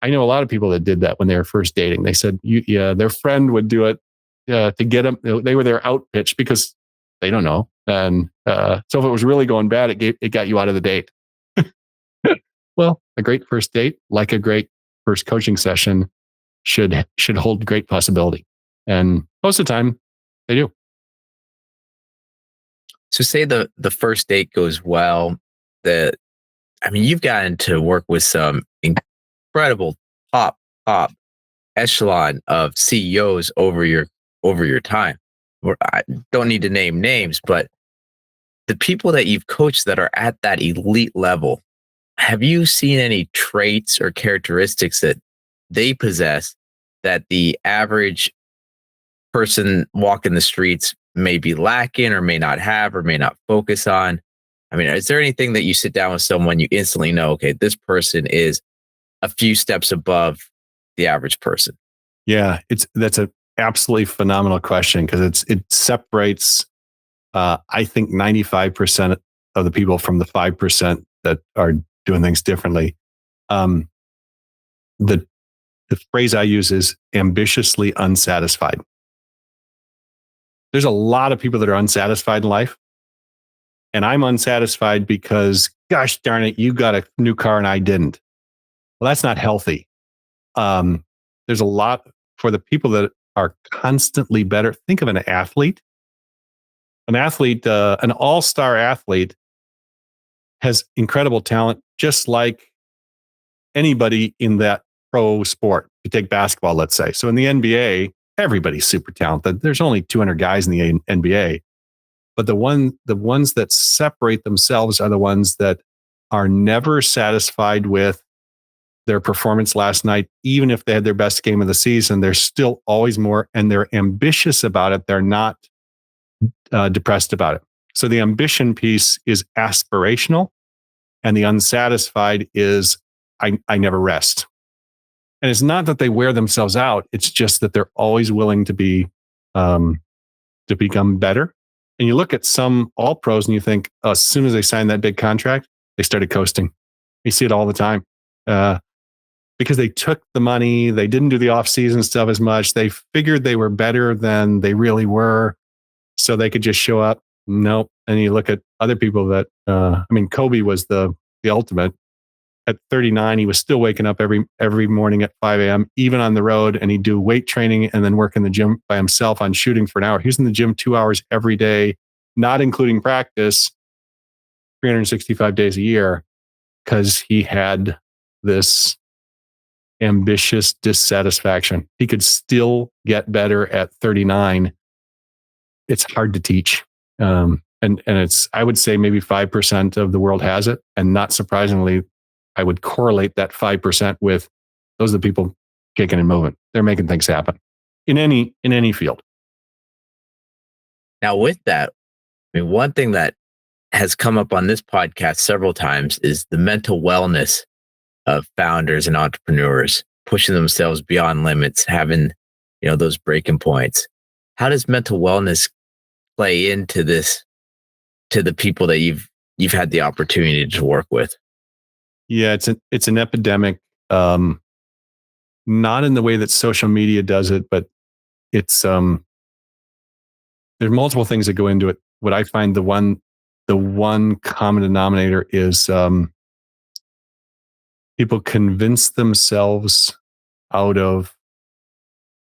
I know a lot of people that did that when they were first dating. They said, their friend would do it to get them. They were their out pitch because they don't know. And so if it was really going bad, it got you out of the date. Well, a great first date, like a great first coaching session, should hold great possibility. And most of the time, they do. So say the first date goes well. You've gotten to work with some incredible top echelon of CEOs over your time. I don't need to name names, but the people that you've coached that are at that elite level, have you seen any traits or characteristics that they possess that the average person walking the streets may be lacking or may not have or may not focus on? Is there anything that you sit down with someone you instantly know, okay, this person is a few steps above the average person? Yeah, that's an absolutely phenomenal question because it separates, I think, 95% of the people from the 5% that are doing things differently. The phrase I use is ambitiously unsatisfied. There's a lot of people that are unsatisfied in life. And I'm unsatisfied because, gosh darn it, you got a new car and I didn't. Well, that's not healthy. There's a lot for the people that are constantly better. Think of an athlete. An all-star athlete has incredible talent, just like anybody in that pro sport. You take basketball, let's say. So in the NBA, everybody's super talented. There's only 200 guys in the NBA. But the ones that separate themselves are the ones that are never satisfied with their performance last night. Even if they had their best game of the season, there's still always more, and they're ambitious about it. They're not depressed about it. So the ambition piece is aspirational, and the unsatisfied is I never rest. And it's not that they wear themselves out. It's just that they're always willing to become better. And you look at some all pros and you think, as soon as they signed that big contract, they started coasting. You see it all the time because they took the money. They didn't do the off-season stuff as much. They figured they were better than they really were, so they could just show up. Nope. And you look at other people that, Kobe was the ultimate. At 39, he was still waking up every morning at 5 a.m., even on the road, and he'd do weight training and then work in the gym by himself on shooting for an hour. He was in the gym 2 hours every day, not including practice, 365 days a year, because he had this ambitious dissatisfaction. He could still get better at 39. It's hard to teach. And it's, I would say maybe 5% of the world has it. And not surprisingly, I would correlate that 5% with those are the people kicking and moving. They're making things happen in any field. Now, with that, one thing that has come up on this podcast several times is the mental wellness of founders and entrepreneurs, pushing themselves beyond limits, having those breaking points. How does mental wellness play into this, to the people that you've had the opportunity to work with? Yeah, it's an epidemic. Not in the way that social media does it, but it's there's multiple things that go into it. What I find the one common denominator is people convince themselves out of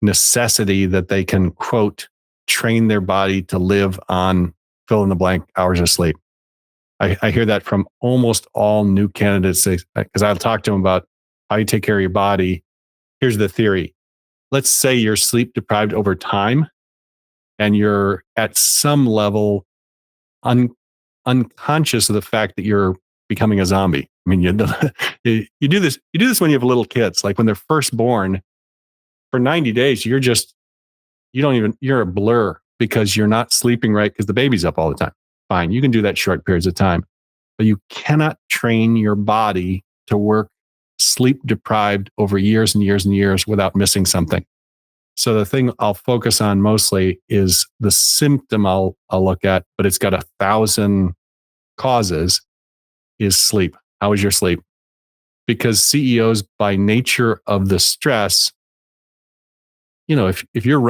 necessity that they can, quote, train their body to live on fill in the blank hours of sleep. I hear that from almost all new candidates because I'll talk to them about how you take care of your body. Here's the theory. Let's say you're sleep deprived over time and you're at some level unconscious of the fact that you're becoming a zombie. I mean, you do this when you have little kids, like when they're first born. For 90 days, you're a blur because you're not sleeping right because the baby's up all the time. Fine, you can do that short periods of time, but you cannot train your body to work sleep deprived over years and years and years without missing something. So the thing I'll focus on mostly is the symptom I'll look at, but it's got 1,000 causes, is sleep. How is your sleep? Because CEOs, by nature of the stress, if you're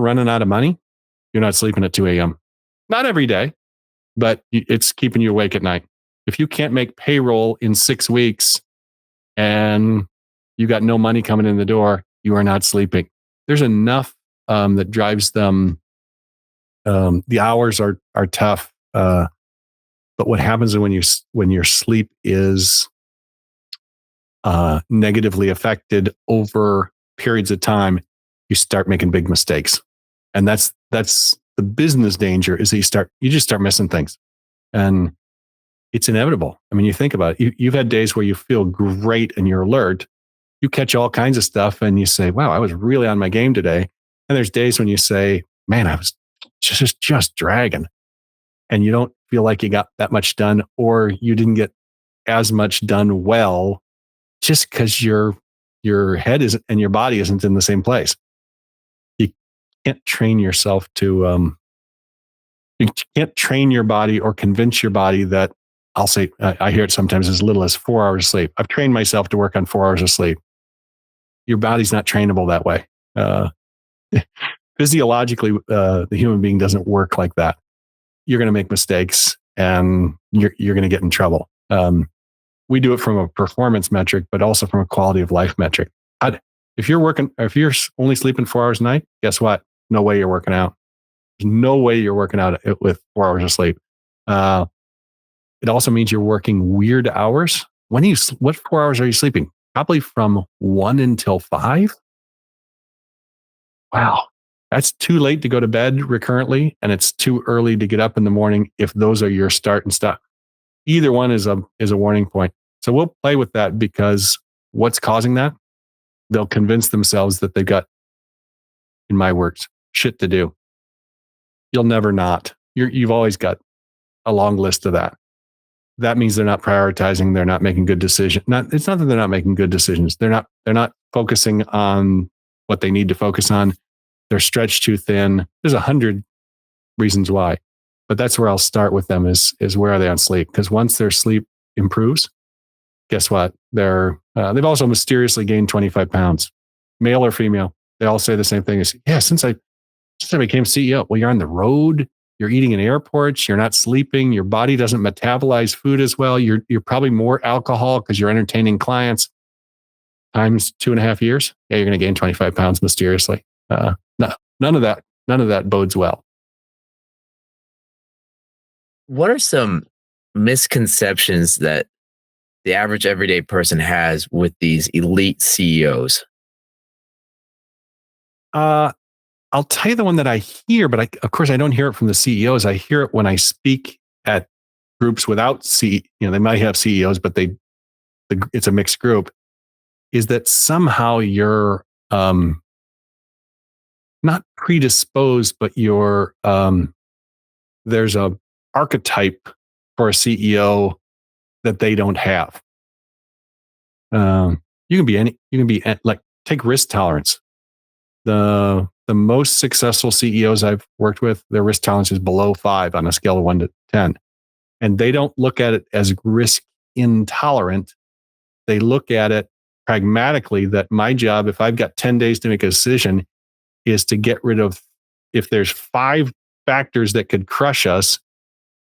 running out of money, you're not sleeping at 2 a.m. Not every day, but it's keeping you awake at night. If you can't make payroll in 6 weeks and you got no money coming in the door, you are not sleeping. There's enough that drives them. The hours are tough, but what happens when your sleep is negatively affected over periods of time, you start making big mistakes, and that's the business danger. Is that you just start missing things, and it's inevitable. I mean, you think about it. You've had days where you feel great and you're alert. You catch all kinds of stuff, and you say, "Wow, I was really on my game today." And there's days when you say, "Man, I was just dragging," and you don't feel like you got that much done, or you didn't get as much done well, just because your head isn't and your body isn't in the same place. You can't train yourself to. You can't train your body or convince your body that. I'll say I hear it sometimes as little as 4 hours of sleep. I've trained myself to work on 4 hours of sleep. Your body's not trainable that way. Physiologically, the human being doesn't work like that. You're going to make mistakes, and you're going to get in trouble. We do it from a performance metric, but also from a quality of life metric. If you're only sleeping 4 hours a night, guess what? No way you're working out. There's no way you're working out with 4 hours of sleep. It also means you're working weird hours. What 4 hours are you sleeping? Probably from 1 until 5. Wow. That's too late to go to bed recurrently, and it's too early to get up in the morning if those are your start and stop. Either one is a warning point. So we'll play with that, because what's causing that? They'll convince themselves that they've got, in my words, shit to do. You'll never not. You've always got a long list of that. That means they're not prioritizing. They're not making good decisions. It's not that they're not making good decisions. They're not focusing on what they need to focus on. They're stretched too thin. There's 100 reasons why, but that's where I'll start with them is where are they on sleep? Because once their sleep improves, guess what? They've also mysteriously gained 25 pounds, male or female. They all say the same thing: is, yeah, since I became CEO. Well, you're on the road. You're eating in airports. You're not sleeping. Your body doesn't metabolize food as well. You're probably more alcohol because you're entertaining clients. Times 2.5 years, yeah, you're going to gain 25 pounds mysteriously. No, none of that bodes well. What are some misconceptions that the average everyday person has with these elite CEOs? I'll tell you the one that I hear, but of course I don't hear it from the CEOs. I hear it when I speak at groups without they might have CEOs, but it's a mixed group. Is that somehow you're not predisposed, but there's a archetype for a CEO that they don't have. You can be like, take risk tolerance. The most successful CEOs I've worked with, their risk tolerance is below 5 on a scale of 1 to 10. And they don't look at it as risk intolerant. They look at it pragmatically that my job, if I've got 10 days to make a decision, is to get rid of, if there's 5 factors that could crush us,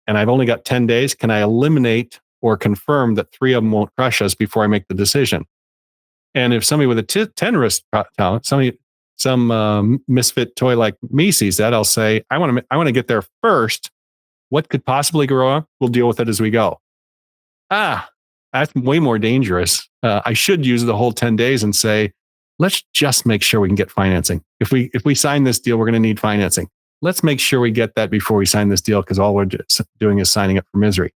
and I've only got 10 days, can I eliminate or confirm that 3 of them won't crush us before I make the decision? And if somebody with a 10 risk talent, some misfit toy like me sees that, I'll say, I want to get there first. What could possibly go wrong? We'll deal with it as we go. That's way more dangerous. I should use the whole 10 days and say, let's just make sure we can get financing. If we sign this deal, we're going to need financing. Let's make sure we get that before we sign this deal, because all we're doing is signing up for misery.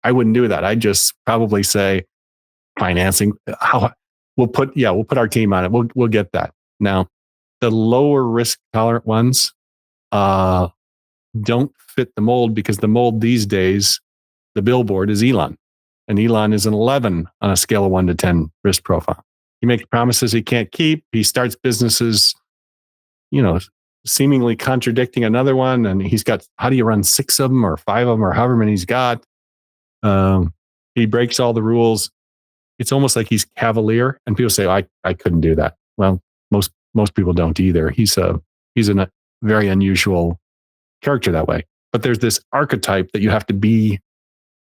I wouldn't do that. I'd just probably say, financing. We'll put our team on it. We'll get that. Now, the lower risk tolerant ones don't fit the mold, because the mold these days, the billboard is Elon. And Elon is an 11 on a scale of 1 to 10 risk profile. He makes promises he can't keep. He starts businesses, seemingly contradicting another one. And he's got, how do you run 6 of them or 5 of them or however many he's got? He breaks all the rules. It's almost like he's cavalier. And people say, I couldn't do that. Well, most people don't either. He's a very unusual character that way. But there's this archetype that you have to be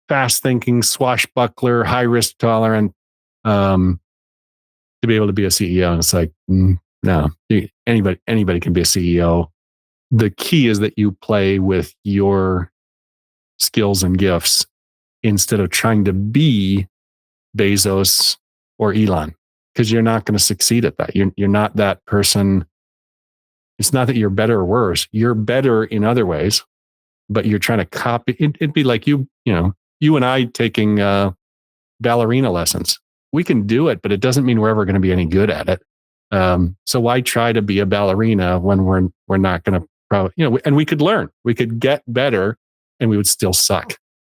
fast thinking, swashbuckler, high risk tolerant, to be able to be a CEO. And it's like, no, anybody can be a CEO. The key is that you play with your skills and gifts instead of trying to be Bezos or Elon, because you're not going to succeed at that. You're not that person. It's not that you're better or worse. You're better in other ways, but you're trying to copy. It'd be like you and I taking ballerina lessons. We can do it, but it doesn't mean we're ever going to be any good at it. So why try to be a ballerina when we're not going to probably, and we could learn, we could get better, and we would still suck.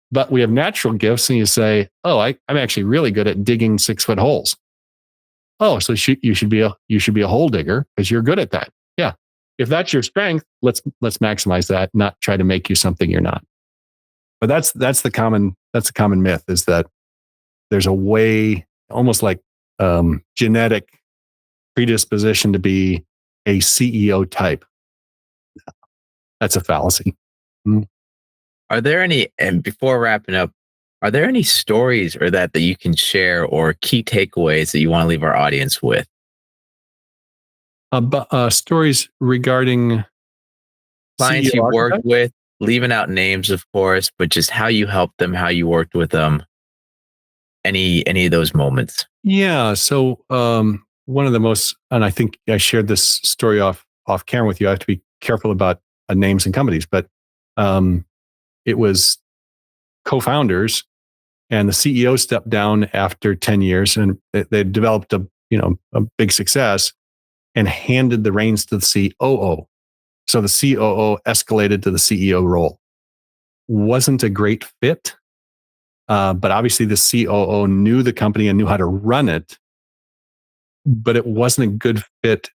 But we have natural gifts, and you say, oh, I'm actually really good at digging 6-foot holes. Oh, so you should be a hole digger because you're good at that. Yeah. If that's your strength, let's maximize that, not try to make you something you're not. But that's the common myth, is that there's a way, almost like genetic predisposition to be a CEO type. That's a fallacy. Are there any, and before wrapping up, are there any stories or that you can share, or key takeaways that you want to leave our audience with? Stories regarding clients CEO you archetype? worked with, leaving out names, of course, but just how you helped them, how you worked with them. Any of those moments? Yeah. So one of the most, and I think I shared this story off camera with you. I have to be careful about names and companies, but it was co-founders, and the CEO stepped down after 10 years, and they developed a big success, and handed the reins to the COO. So the COO escalated to the CEO role. Wasn't a great fit, but obviously the COO knew the company and knew how to run it, but it wasn't a good fit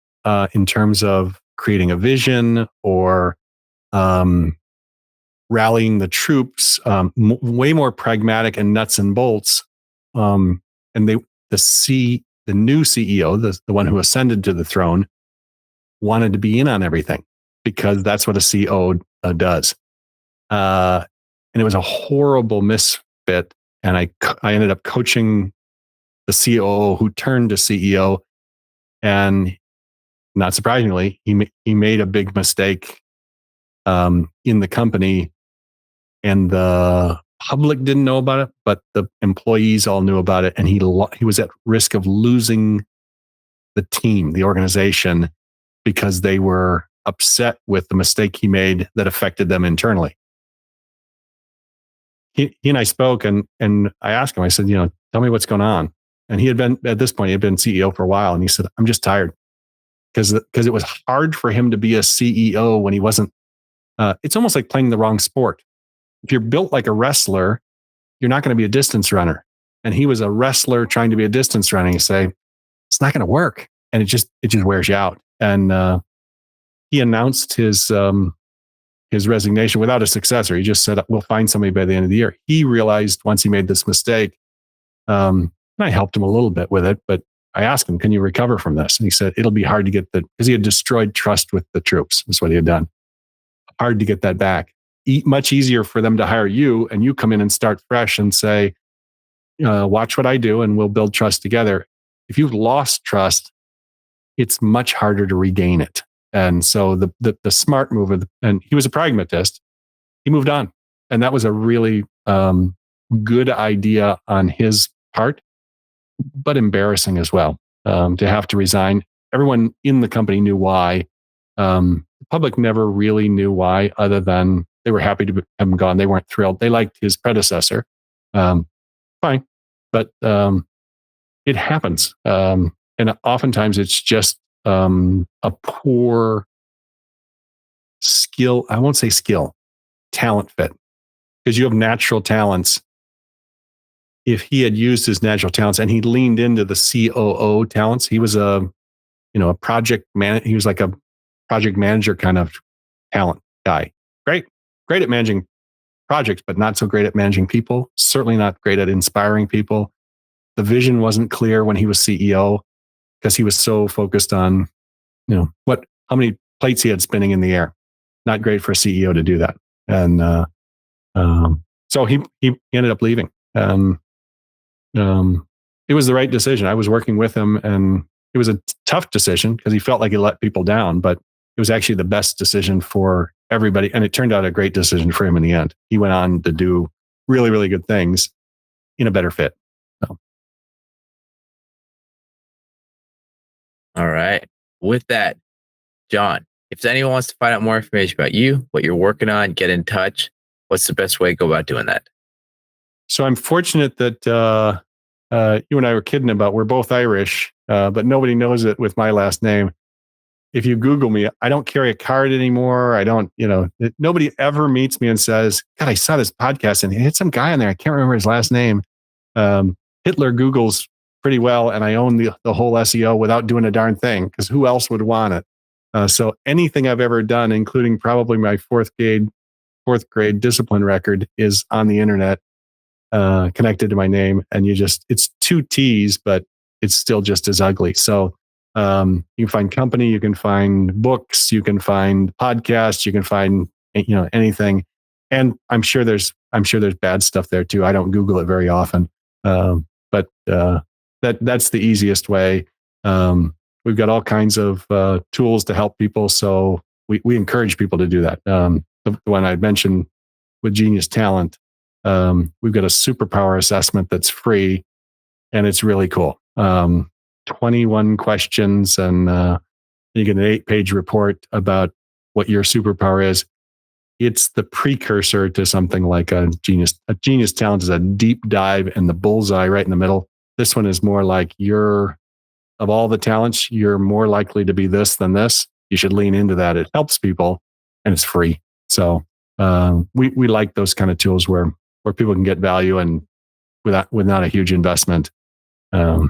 in terms of creating a vision or rallying the troops. Way more pragmatic and nuts and bolts. And the new CEO, the one who ascended to the throne, wanted to be in on everything, because that's what a CEO does. And it was a horrible misfit. And I ended up coaching the COO who turned to CEO. And not surprisingly, he made a big mistake in the company. And the public didn't know about it, but the employees all knew about it. And he was at risk of losing the team, the organization, because they were upset with the mistake he made that affected them internally. He and I spoke, and I asked him, I said, tell me what's going on. And he had been, at this point, he had been CEO for a while. And he said, I'm just tired, because it was hard for him to be a CEO when he wasn't. It's almost like playing the wrong sport. If you're built like a wrestler, you're not going to be a distance runner. And he was a wrestler trying to be a distance runner. You say, it's not going to work. And it just wears you out. And he announced his resignation without a successor. He just said, we'll find somebody by the end of the year. He realized once he made this mistake, and I helped him a little bit with it, but I asked him, can you recover from this? And he said, it'll be hard to get because he had destroyed trust with the troops. That's what he had done. Hard to get that back. Much easier for them to hire you, and you come in and start fresh and say, watch what I do and we'll build trust together. If you've lost trust, it's much harder to regain it. And so the smart move, and he was a pragmatist, he moved on. And that was a really good idea on his part, but embarrassing as well, to have to resign. Everyone in the company knew why. The public never really knew why, other than they were happy to have him gone. They weren't thrilled. They liked his predecessor. Fine. But it happens. And oftentimes it's just a poor skill. I won't say skill, talent fit, because you have natural talents. If he had used his natural talents and he leaned into the COO talents, he was a project man. He was like a project manager kind of talent guy. Great at managing projects, but not so great at managing people. Certainly not great at inspiring people. The vision wasn't clear when he was CEO because he was so focused on, how many plates he had spinning in the air. Not great for a CEO to do that. And so he ended up leaving. It was the right decision. I was working with him, and it was a tough decision because he felt like he let people down, but it was actually the best decision for everybody. And it turned out a great decision for him in the end. He went on to do really, really good things in a better fit. So. All right. With that, John, if anyone wants to find out more information about you, what you're working on, get in touch. What's the best way to go about doing that? So I'm fortunate that you and I were kidding about we're both Irish, but nobody knows it with my last name. If you Google me, I don't carry a card anymore. I don't, nobody ever meets me and says, God, I saw this podcast and it had some guy on there. I can't remember his last name. Hittler Googles pretty well, and I own the whole SEO without doing a darn thing, because who else would want it? So anything I've ever done, including probably my fourth grade discipline record, is on the internet, connected to my name. And it's 2 T's, but it's still just as ugly. So you can find company, you can find books, you can find podcasts, you can find anything. And I'm sure there's bad stuff there too. I don't Google it very often, but that's the easiest way. We've got all kinds of tools to help people, so we encourage people to do that. The one I mentioned with Genius Talent, we've got a superpower assessment that's free, and it's really cool. 21 questions, and you get an 8-page report about what your superpower is. It's the precursor to something like a Genius. A Genius Talent is a deep dive and the bullseye right in the middle. This one is more like of all the talents, you're more likely to be this than this. You should lean into that. It helps people, and it's free. So we like those kind of tools where people can get value and without a huge investment. Yeah.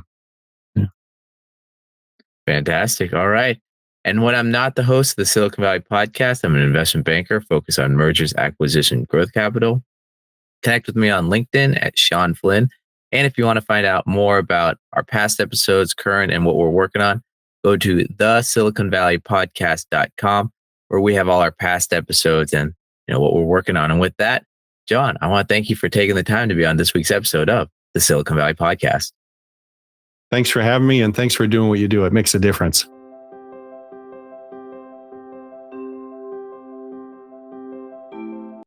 Fantastic. All right. And when I'm not the host of the Silicon Valley podcast, I'm an investment banker focused on mergers, acquisition, growth capital. Connect with me on LinkedIn at Sean Flynn. And if you want to find out more about our past episodes, current, and what we're working on, go to thesiliconvalleypodcast.com, where we have all our past episodes and what we're working on. And with that, John, I want to thank you for taking the time to be on this week's episode of the Silicon Valley Podcast. Thanks for having me, and thanks for doing what you do. It makes a difference.